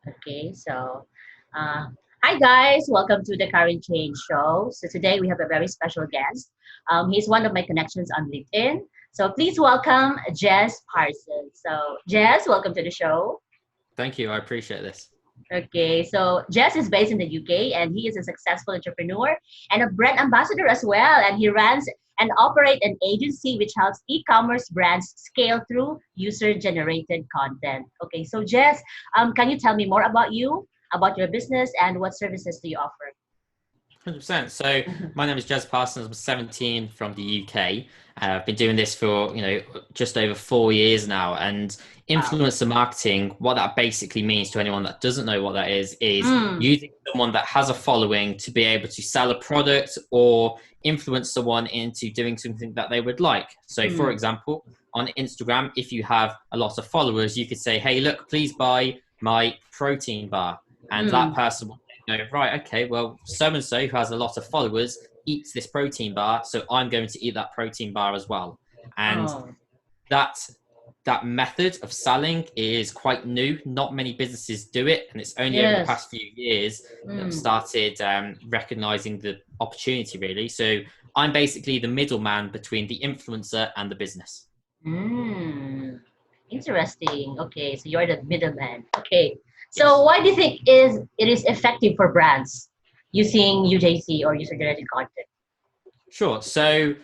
Okay, so uh, hi guys, welcome to the Current Change Show. So today we have a very special guest. He's one of my connections on LinkedIn. So please welcome Jez Parsons. So Jez, welcome to the show. Thank you. I appreciate this. Okay, so Jess is based in the UK and he is a successful entrepreneur and a brand ambassador as well. And he runs and operates an agency which helps e-commerce brands scale through user-generated content. Okay, so Jess, can you tell me more about you, about your business, and what services do you offer? 100%. So my name is Jez Parsons. I'm 17 from the UK. I've been doing this for, just over 4 years now. And Wow. influencer marketing, what that basically means to anyone that doesn't know what that is Mm, using someone that has a following to be able to sell a product or influence someone into doing something that they would like. So for mm, example, on Instagram, if you have a lot of followers, you could say, hey, look, please buy my protein bar. And that mm. person will go, right, okay, well, so-and-so who has a lot of followers eats this protein bar, so I'm going to eat that protein bar as well. And Oh, that that method of selling is quite new. Not many businesses do it, and it's only over the yes. past few years that I've Mm, started recognizing the opportunity, really. So I'm basically the middleman between the influencer and the business. mm. Interesting. Okay, so you're the middleman. Okay. So Yes. why do you think it is effective for brands using UJC or user generated content? Sure. So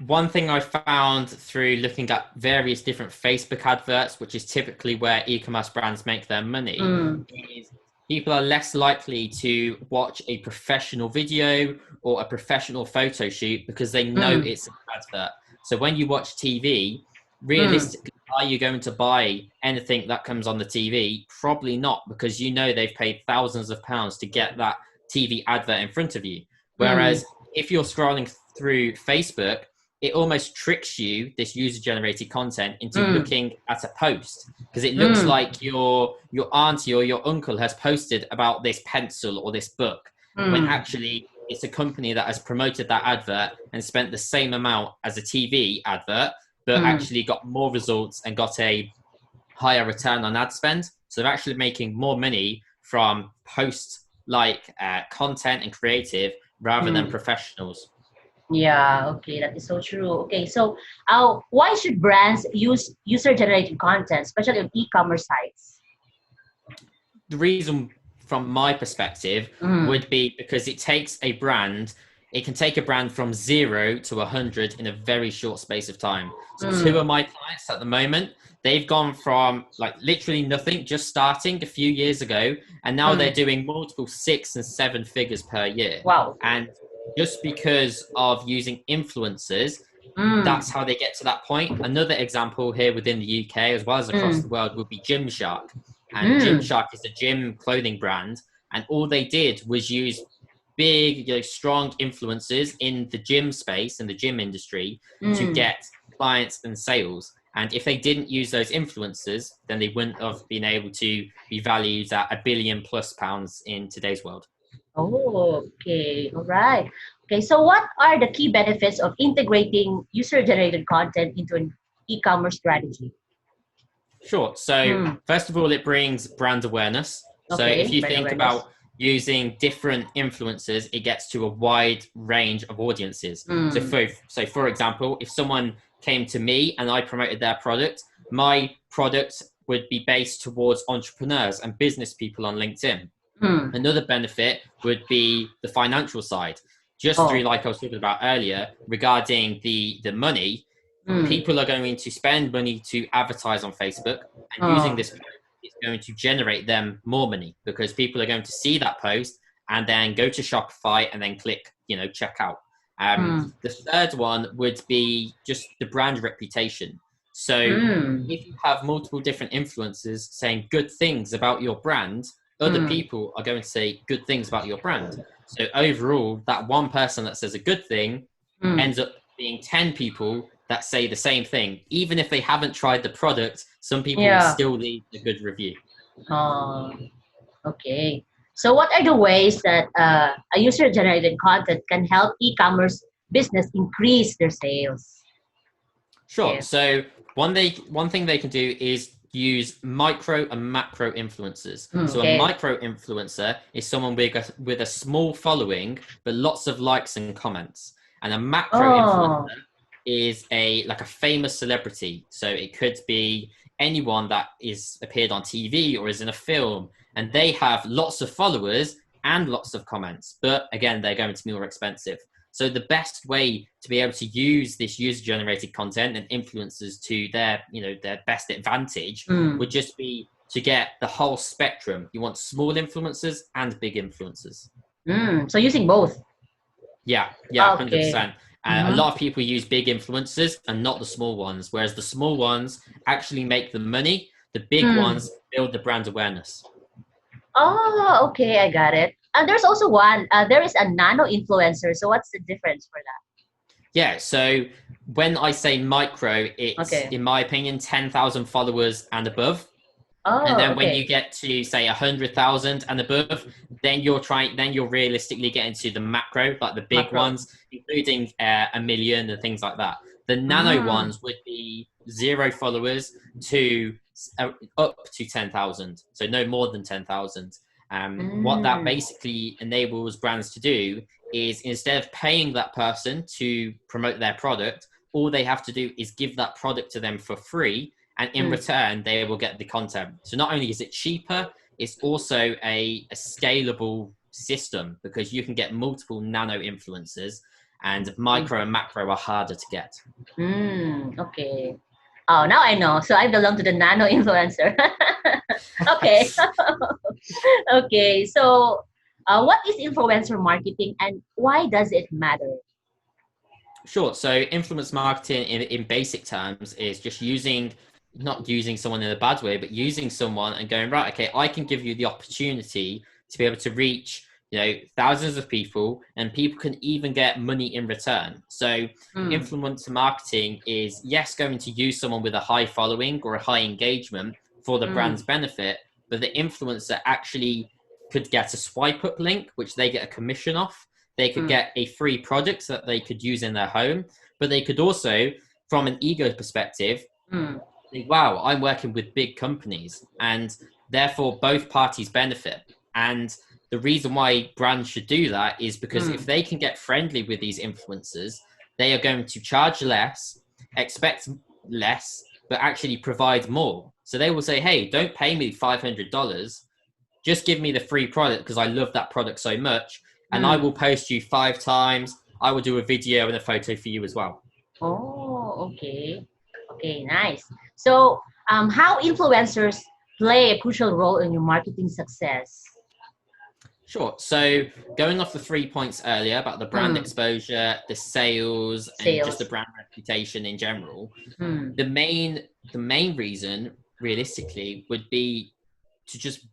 one thing I found through looking at various different Facebook adverts, which is typically where e-commerce brands make their money, Mm, is people are less likely to watch a professional video or a professional photo shoot because they know mm, it's an advert. So when you watch TV, mm, realistically, are you going to buy anything that comes on the TV? Probably not, because you know they've paid thousands of pounds to get that TV advert in front of you. mm, Whereas if you're scrolling through Facebook, it almost tricks you, this user generated content, into mm, looking at a post because it looks mm, like your auntie or your uncle has posted about this pencil or this book, when mm, actually it's a company that has promoted that advert and spent the same amount as a TV advert, but mm, actually got more results and got a higher return on ad spend. So they're actually making more money from post like content and creative rather than mm. professionals. Yeah, okay, that is so true. Okay, so why should brands use user generated content, especially on e-commerce sites? The reason from my perspective Mm, would be because it can take a brand from 0 to 100 in a very short space of time. So two mm, of my clients at the moment, they've gone from like literally nothing, just starting a few years ago, and now they're mm. doing multiple 6 and 7 figures per year. Wow. And just because of using influencers, Mm, that's how they get to that point. Another example here within the UK as well as across the mm, world would be Gymshark. And mm, Gymshark is a gym clothing brand. And all they did was use big, strong influencers in the gym space and the gym industry to mm. get clients and sales. And if they didn't use those influencers, then they wouldn't have been able to be valued at £1 billion+ in today's world. Oh, okay. All right. Okay, so what are the key benefits of integrating user-generated content into an e-commerce strategy? Sure. So, Hmm. first of all, it brings brand awareness. So, if Okay, you brand think awareness. about using different influencers, it gets to a wide range of audiences. So, Hmm. for example, if someone came to me and I promoted their product, my product would be based towards entrepreneurs and business people on LinkedIn. Hmm. Another benefit would be the financial side, just through Oh. like I was talking about earlier regarding the money. Hmm. People are going to spend money to advertise on Facebook, and using Oh. this post is going to generate them more money because people are going to see that post and then go to Shopify and then click, check out. Hmm. The third one would be just the brand reputation. So Hmm. if you have multiple different influencers saying good things about your brand, other Hmm. people are going to say good things about your brand. So overall, that one person that says a good thing Hmm. ends up being 10 people that say the same thing. Even if they haven't tried the product, some people will Yeah. still leave a good review. Oh. Okay. So what are the ways that a user-generated content can help e-commerce business increase their sales? Sure. Yeah. So one thing they can do is use micro and macro influencers. So a Okay. micro influencer is someone with a small following, but lots of likes and comments. And a macro Oh. influencer is like a famous celebrity. So it could be anyone that is appeared on TV or is in a film, and they have lots of followers and lots of comments. But again, they're going to be more expensive. So the best way to be able to use this user-generated content and influencers to their best advantage would just be to get the whole spectrum. You want small influencers and big influencers. So using both. Yeah, Okay. 100%. A lot of people use big influencers and not the small ones, whereas the small ones actually make the money. The big ones build the brand awareness. Oh, okay, I got it. And there's also one. There is a nano influencer. So what's the difference for that? Yeah, so when I say micro, it's, Okay. in my opinion, 10,000 followers and above. And Oh, then when you okay. get to say 100,000 and above, then you're realistically getting to the macro, like the big Macro. ones, including a million and things like that. The nano Mm. ones would be 0 followers to up to 10,000, so no more than 10,000. What that Mm. basically enables brands to do is, instead of paying that person to promote their product, all they have to do is give that product to them for free, and in return they will get the content. So not only is it cheaper, it's also a scalable system, because you can get multiple nano influencers, and micro and macro are harder to get. Okay. Oh, now I know. So I belong to the nano influencer. Okay. Okay. So, what is influencer marketing and why does it matter? Sure. So influence marketing in basic terms is just not using someone in a bad way, but using someone and going, right, okay, I can give you the opportunity to be able to reach, thousands of people, and people can even get money in return. So influencer marketing is, yes, going to use someone with a high following or a high engagement for the brand's benefit, but the influencer actually could get a swipe up link, which they get a commission off. They could get a free product that they could use in their home, but they could also, from an ego perspective, think, wow, I'm working with big companies, and therefore both parties benefit. And the reason why brands should do that is because if they can get friendly with these influencers, they are going to charge less, expect less, but actually provide more. So they will say, hey, don't pay me $500. Just give me the free product because I love that product so much. And I will post you 5 times. I will do a video and a photo for you as well. Oh, okay. Okay, nice. So, how influencers play a crucial role in your marketing success? Sure. So going off the 3 points earlier about the brand exposure, the sales, and just the Sales. brand reputation in general, Hmm. the main reason realistically would be to just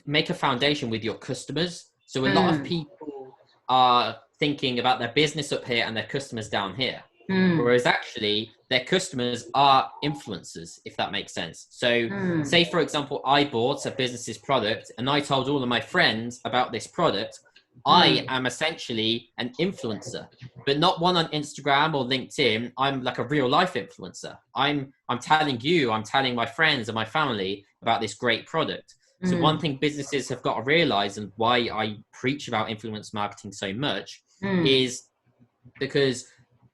make a foundation with your customers. So a lot of Hmm. people are thinking about their business up here and their customers down here. Hmm. Whereas actually their customers are influencers, if that makes sense. So Hmm. say, for example, I bought a business's product and I told all of my friends about this product. I Hmm. am essentially an influencer, but not one on Instagram or LinkedIn. I'm like a real life influencer. I'm telling my friends and my family about this great product. So Hmm. one thing businesses have got to realize, and why I preach about influence marketing so much, Hmm. is because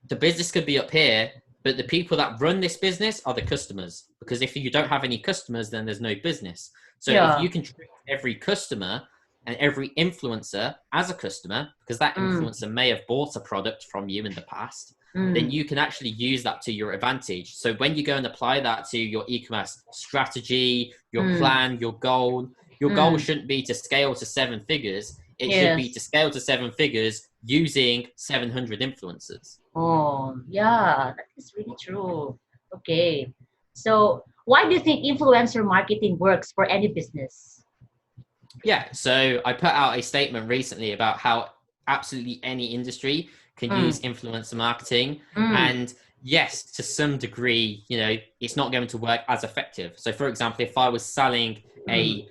the business could be up here, but the people that run this business are the customers. Because if you don't have any customers, then there's no business. So if Yeah. you can treat every customer and every influencer as a customer, because that Hmm. influencer may have bought a product from you in the past, then Hmm. you can actually use that to your advantage. So when you go and apply that to your e-commerce strategy, your Hmm. plan, your goal Hmm. shouldn't be to scale to 7 figures. It should be to Yes. scale to 7 figures using 700 influencers. Oh, yeah, that is really true. Okay. So, why do you think influencer marketing works for any business? Yeah, so I put out a statement recently about how absolutely any industry can Mm. use influencer marketing. Mm. And yes, to some degree, it's not going to work as effective. So for example, if I was selling Mm.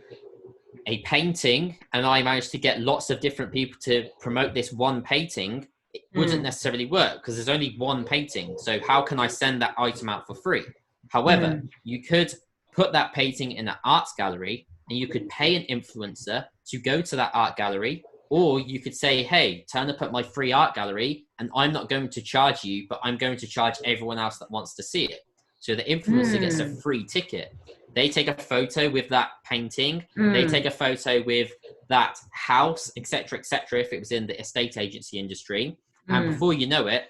a painting and I managed to get lots of different people to promote this one painting, it wouldn't Mm. necessarily work because there's only one painting. So how can I send that item out for free? However, Mm. you could put that painting in an arts gallery, and you could pay an influencer to go to that art gallery, or you could say, hey, turn up at my free art gallery, and I'm not going to charge you, but I'm going to charge everyone else that wants to see it. So the influencer gets a free ticket. They take a photo with that painting. They take a photo with that house, etc., etc., if it was in the estate agency industry. And before you know it,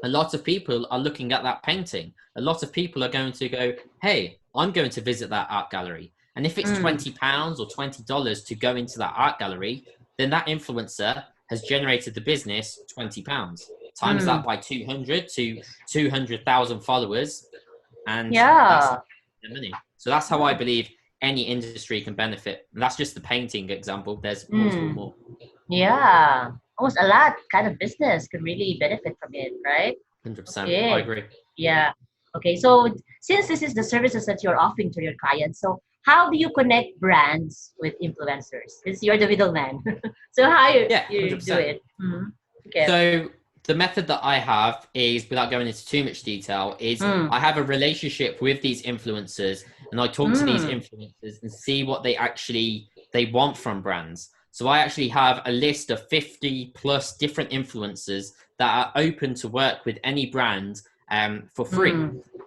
a lot of people are looking at that painting. A lot of people are going to go, hey, I'm going to visit that art gallery. And if it's £20 or $20 to go into that art gallery, then that influencer has generated the business £20. Times that by 200 to 200,000 followers. And that's the money. So that's how I believe any industry can benefit. And that's just the painting example. There's multiple more. Yeah. Almost a lot kind of business could really benefit from it, right? 100%. Okay. I agree. Yeah. Okay. So since this is the services that you're offering to your clients, so how do you connect brands with influencers? Since you're the middleman. So how you do it? Okay. So the method that I have is, without going into too much detail, is I have a relationship with these influencers, and I talk to these influencers and see what they want from brands. So I actually have a list of 50 plus different influencers that are open to work with any brand for free.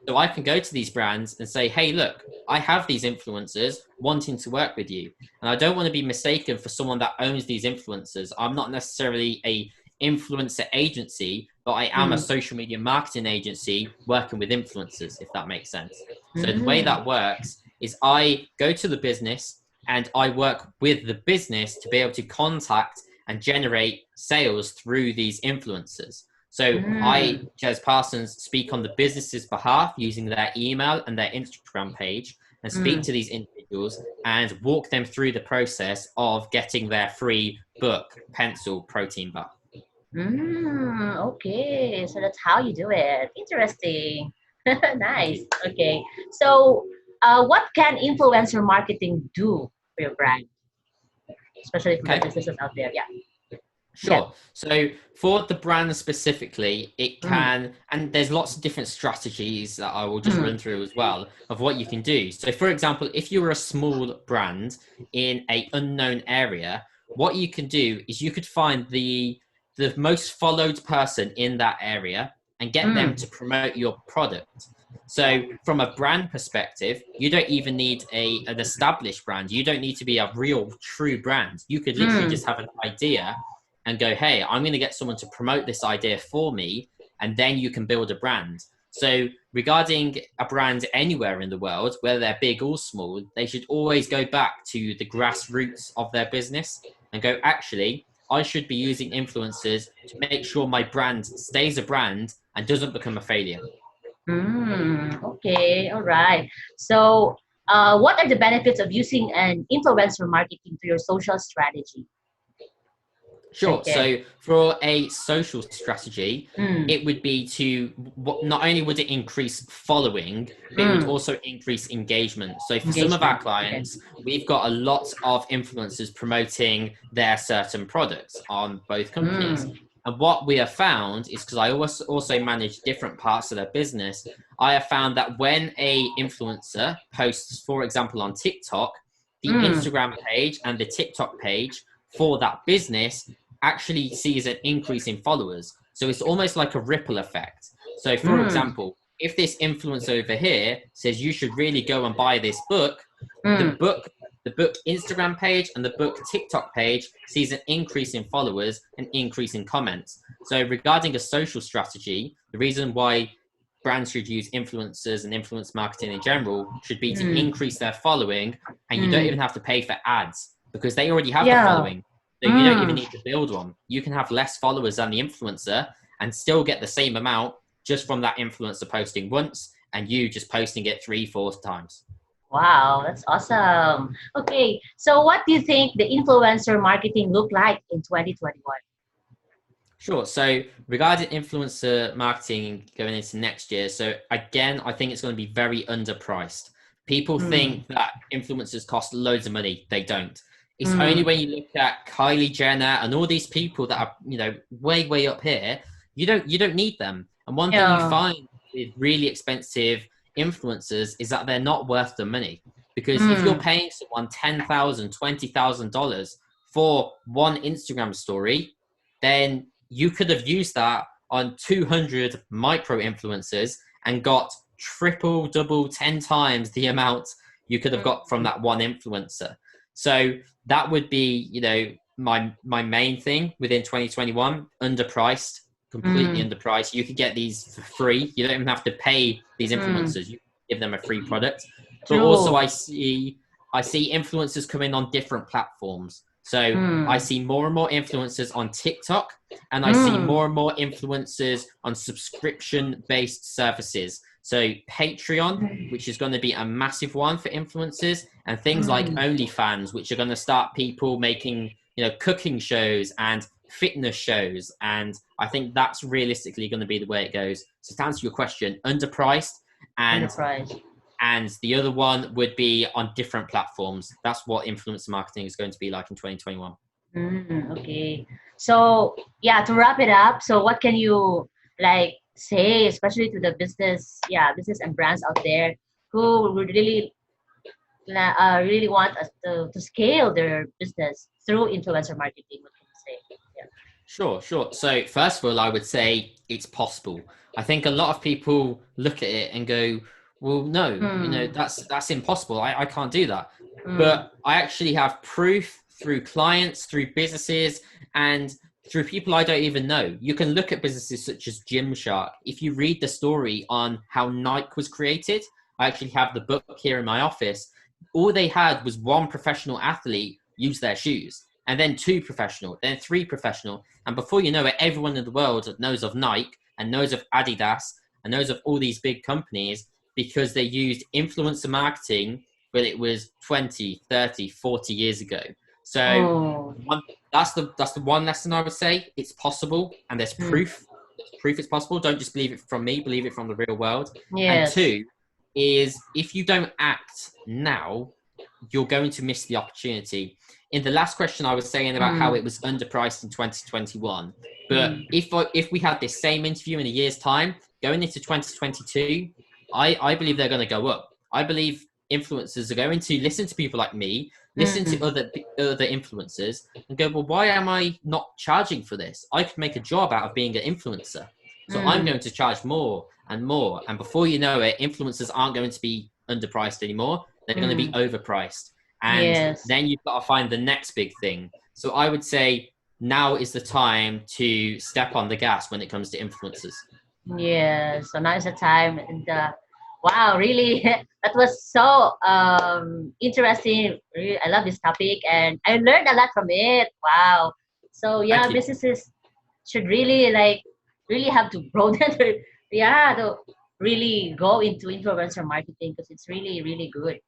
So I can go to these brands and say, hey, look, I have these influencers wanting to work with you. And I don't want to be mistaken for someone that owns these influencers. I'm not necessarily a influencer agency, but I am a social media marketing agency working with influencers, if that makes sense. So the way that works is I go to the business and I work with the business to be able to contact and generate sales through these influencers. So I, Jez Parsons, speak on the business's behalf using their email and their Instagram page, and speak to these individuals and walk them through the process of getting their free book, pencil, protein bar. Okay, so that's how you do it. Interesting. Nice. Okay. So what can influencer marketing do for your brand? Especially for the businesses out there. Yeah. Sure. Yeah. So for the brand specifically, it can, and there's lots of different strategies that I will just run through as well of what you can do. So for example, if you're a small brand in an unknown area, what you can do is you could find the most followed person in that area and get them to promote your product. So from a brand perspective, you don't even need an established brand. You don't need to be a real true brand. You could literally just have an idea and go, hey, I'm going to get someone to promote this idea for me, and then you can build a brand. So regarding a brand anywhere in the world, whether they're big or small, they should always go back to the grassroots of their business and go, actually, I should be using influencers to make sure my brand stays a brand and doesn't become a failure. Okay, all right. So what are the benefits of using an influencer marketing to your social strategy? Sure. Okay. So for a social strategy, it would be to, not only would it increase following, but it would also increase engagement. So for some of our clients, we've got a lot of influencers promoting their certain products on both companies. And what we have found is, because I also manage different parts of their business, I have found that when a influencer posts, for example, on TikTok, the Instagram page and the TikTok page for that business actually sees an increase in followers. So it's almost like a ripple effect. So for example, if this influencer over here says you should really go and buy this book, the book Instagram page and the book TikTok page sees an increase in followers and increase in comments. So regarding a social strategy, the reason why brands should use influencers and influence marketing in general should be to increase their following, and you don't even have to pay for ads because they already have the following. So you don't even need to build one. You can have less followers than the influencer and still get the same amount just from that influencer posting once and you just posting it 3-4 times. Wow, that's awesome. Okay, so what do you think the influencer marketing look like in 2021? Sure. So regarding influencer marketing going into next year, so again, I think it's going to be very underpriced. People think that influencers cost loads of money. They don't. It's only when you look at Kylie Jenner and all these people that are, way up here, you don't need them. And one thing you find with really expensive influencers is that they're not worth the money. Because if you're paying someone $10,000, $20,000 for one Instagram story, then you could have used that on 200 micro influencers and got triple, double, 10 times the amount you could have got from that one influencer. So that would be, you know, my main thing within 2021. Underpriced, completely underpriced. You could get these for free. You don't even have to pay these influencers. You give them a free product. But also I see influencers come in on different platforms. So I see more and more influencers on TikTok, and I see more and more influencers on subscription-based services. So Patreon, which is going to be a massive one for influencers, and things like OnlyFans, which are going to start people making, you know, cooking shows and fitness shows. And I think that's realistically going to be the way it goes. So to answer your question, underpriced, and the other one would be on different platforms. That's what influencer marketing is going to be like in 2021. Okay. So yeah, to wrap it up, so what can you like say, especially to the business and brands out there who would really really want us to scale their business through influencer marketing? What can you say? Yeah. Sure. So first of all, I would say it's possible. I think a lot of people look at it and go, well, no, you know, that's impossible. I can't do that. But I actually have proof through clients, through businesses, and through people I don't even know. You can look at businesses such as Gymshark. If you read the story on how Nike was created, I actually have the book here in my office. All they had was one professional athlete use their shoes, and then two professional, then three professional. And before you know it, everyone in the world knows of Nike and knows of Adidas and knows of all these big companies because they used influencer marketing, but it was 20, 30, 40 years ago. So that's the one lesson I would say. It's possible, and there's proof. There's proof it's possible. Don't just believe it from me, believe it from the real world. Yes. And two is, if you don't act now, you're going to miss the opportunity. In the last question, I was saying about how it was underpriced in 2021. But if we had this same interview in a year's time, going into 2022, I believe they're going to go up. I believe influencers are going to listen to people like me, listen to other influencers, and go, well, why am I not charging for this? I could make a job out of being an influencer. So I'm going to charge more and more. And before you know it, influencers aren't going to be underpriced anymore. They're going to be overpriced. And then you've got to find the next big thing. So I would say now is the time to step on the gas when it comes to influencers. Yes. So now is the time. And wow, really, that was so interesting. Really, I love this topic, and I learned a lot from it. Wow. So yeah, businesses should really really have to broaden to really go into influencer marketing, because it's really, really good.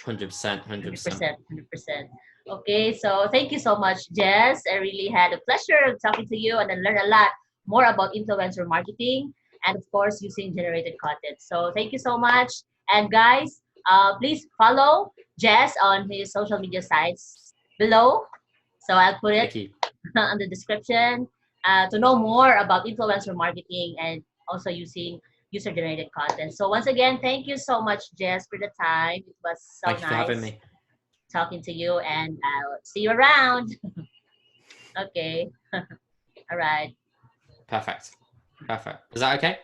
100%. 100%. Okay, so thank you so much, Jess. I really had a pleasure talking to you, and I learned a lot more about influencer marketing and, of course, using generated content. So thank you so much. And guys, please follow Jess on his social media sites below. So I'll put it on the description to know more about influencer marketing and also using user-generated content. So once again, thank you so much, Jess, for the time. It was so nice for having me. Talking to you, and I'll see you around. Okay. All right. Perfect. Is that okay?